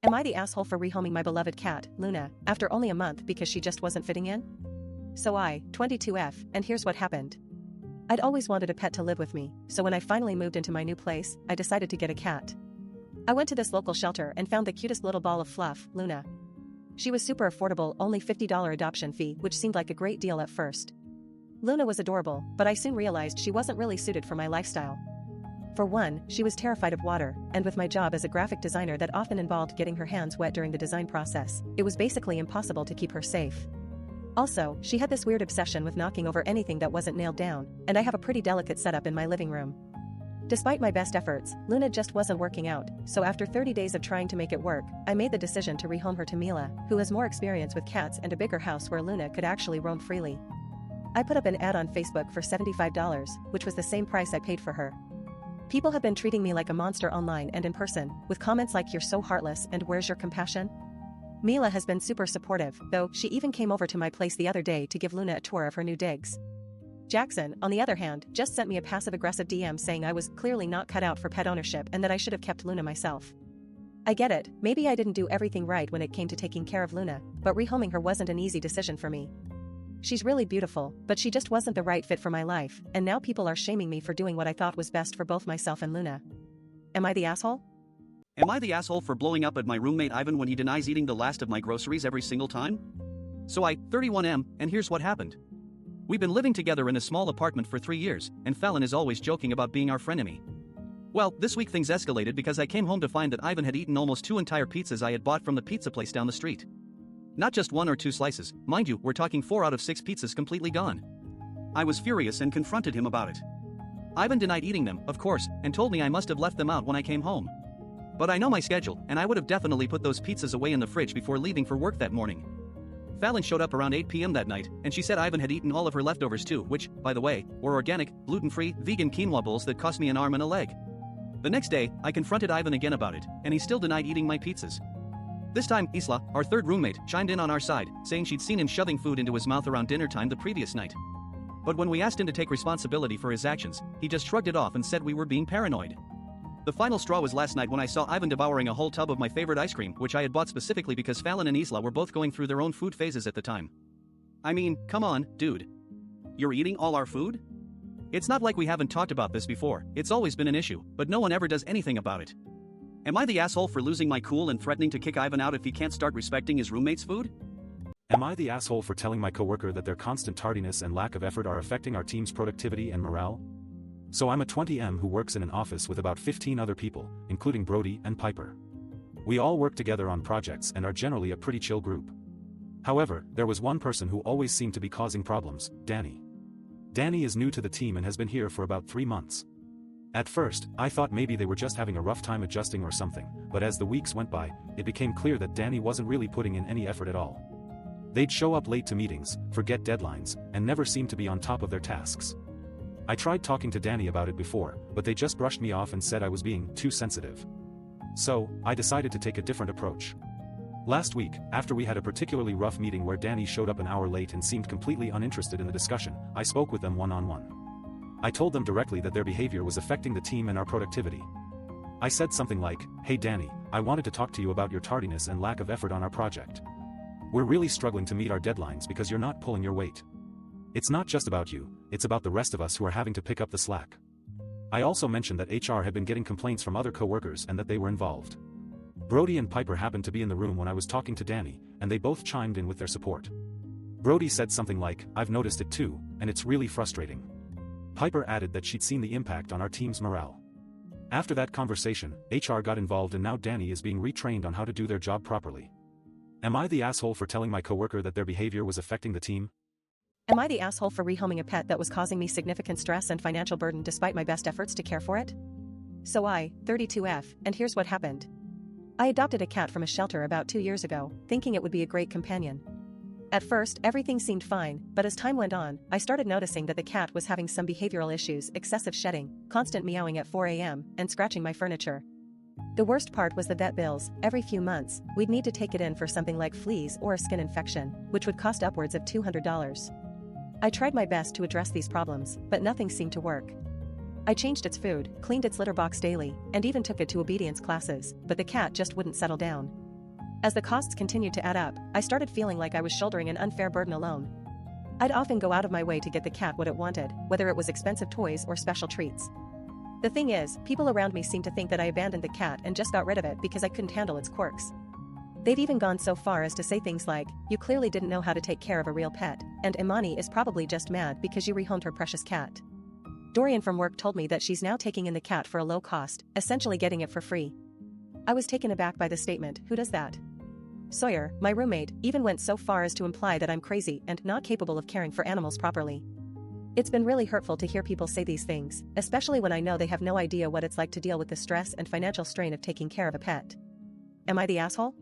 Am I the asshole for rehoming my beloved cat, Luna, after only a month because she just wasn't fitting in? So I, 22F, and here's what happened. I'd always wanted a pet to live with me, so when I finally moved into my new place, I decided to get a cat. I went to this local shelter and found the cutest little ball of fluff, Luna. She was super affordable, only $50 adoption fee, which seemed like a great deal at first. Luna was adorable, but I soon realized she wasn't really suited for my lifestyle. For one, she was terrified of water, and with my job as a graphic designer that often involved getting her hands wet during the design process, it was basically impossible to keep her safe. Also, she had this weird obsession with knocking over anything that wasn't nailed down, and I have a pretty delicate setup in my living room. Despite my best efforts, Luna just wasn't working out, so after 30 days of trying to make it work, I made the decision to rehome her to Mila, who has more experience with cats and a bigger house where Luna could actually roam freely. I put up an ad on Facebook for $75, which was the same price I paid for her. People have been treating me like a monster online and in person, with comments like "you're so heartless" and "where's your compassion?" Mila has been super supportive, though she even came over to my place the other day to give Luna a tour of her new digs. Jackson, on the other hand, just sent me a passive-aggressive DM saying I was clearly not cut out for pet ownership and that I should have kept Luna myself. I get it, maybe I didn't do everything right when it came to taking care of Luna, but rehoming her wasn't an easy decision for me. She's really beautiful, but she just wasn't the right fit for my life, and now people are shaming me for doing what I thought was best for both myself and Luna. Am I the asshole? Am I the asshole for blowing up at my roommate Ivan when he denies eating the last of my groceries every single time? So I, 31M, and here's what happened. We've been living together in a small apartment for 3 years, and Fallon is always joking about being our frenemy. Well, this week things escalated because I came home to find that Ivan had eaten almost 2 entire pizzas I had bought from the pizza place down the street. Not just 1 or 2 slices, mind you, we're talking 4 out of 6 pizzas completely gone. I was furious and confronted him about it. Ivan denied eating them, of course, and told me I must have left them out when I came home. But I know my schedule, and I would have definitely put those pizzas away in the fridge before leaving for work that morning. Fallon showed up around 8 p.m. that night, and she said Ivan had eaten all of her leftovers too, which, by the way, were organic, gluten-free, vegan quinoa bowls that cost me an arm and a leg. The next day, I confronted Ivan again about it, and he still denied eating my pizzas. This time, Isla, our third roommate, chimed in on our side, saying she'd seen him shoving food into his mouth around dinner time the previous night. But when we asked him to take responsibility for his actions, he just shrugged it off and said we were being paranoid. The final straw was last night when I saw Ivan devouring a whole tub of my favorite ice cream, which I had bought specifically because Fallon and Isla were both going through their own food phases at the time. I mean, come on, dude. You're eating all our food? It's not like we haven't talked about this before, it's always been an issue, but no one ever does anything about it. Am I the asshole for losing my cool and threatening to kick Ivan out if he can't start respecting his roommate's food? Am I the asshole for telling my coworker that their constant tardiness and lack of effort are affecting our team's productivity and morale? So I'm a 20M who works in an office with about 15 other people, including Brody and Piper. We all work together on projects and are generally a pretty chill group. However, there was one person who always seemed to be causing problems, Danny. Danny is new to the team and has been here for about 3 months. At first, I thought maybe they were just having a rough time adjusting or something, but as the weeks went by, it became clear that Danny wasn't really putting in any effort at all. They'd show up late to meetings, forget deadlines, and never seemed to be on top of their tasks. I tried talking to Danny about it before, but they just brushed me off and said I was being too sensitive. So, I decided to take a different approach. Last week, after we had a particularly rough meeting where Danny showed up an hour late and seemed completely uninterested in the discussion, I spoke with them one-on-one. I told them directly that their behavior was affecting the team and our productivity. I said something like, "Hey Danny, I wanted to talk to you about your tardiness and lack of effort on our project. We're really struggling to meet our deadlines because you're not pulling your weight. It's not just about you, it's about the rest of us who are having to pick up the slack." I also mentioned that HR had been getting complaints from other coworkers and that they were involved. Brody and Piper happened to be in the room when I was talking to Danny, and they both chimed in with their support. Brody said something like, "I've noticed it too, and it's really frustrating." Piper added that she'd seen the impact on our team's morale. After that conversation, HR got involved and now Danny is being retrained on how to do their job properly. Am I the asshole for telling my coworker that their behavior was affecting the team? Am I the asshole for rehoming a pet that was causing me significant stress and financial burden despite my best efforts to care for it? So I, 32F, and here's what happened. I adopted a cat from a shelter about 2 years ago, thinking it would be a great companion. At first, everything seemed fine, but as time went on, I started noticing that the cat was having some behavioral issues, excessive shedding, constant meowing at 4 a.m., and scratching my furniture. The worst part was the vet bills. Every few months, we'd need to take it in for something like fleas or a skin infection, which would cost upwards of $200. I tried my best to address these problems, but nothing seemed to work. I changed its food, cleaned its litter box daily, and even took it to obedience classes, but the cat just wouldn't settle down. As the costs continued to add up, I started feeling like I was shouldering an unfair burden alone. I'd often go out of my way to get the cat what it wanted, whether it was expensive toys or special treats. The thing is, people around me seemed to think that I abandoned the cat and just got rid of it because I couldn't handle its quirks. They've even gone so far as to say things like, "You clearly didn't know how to take care of a real pet," and "Imani is probably just mad because you rehomed her precious cat." Dorian from work told me that she's now taking in the cat for a low cost, essentially getting it for free. I was taken aback by the statement, "Who does that?" Sawyer, my roommate, even went so far as to imply that I'm crazy and not capable of caring for animals properly. It's been really hurtful to hear people say these things, especially when I know they have no idea what it's like to deal with the stress and financial strain of taking care of a pet. Am I the asshole?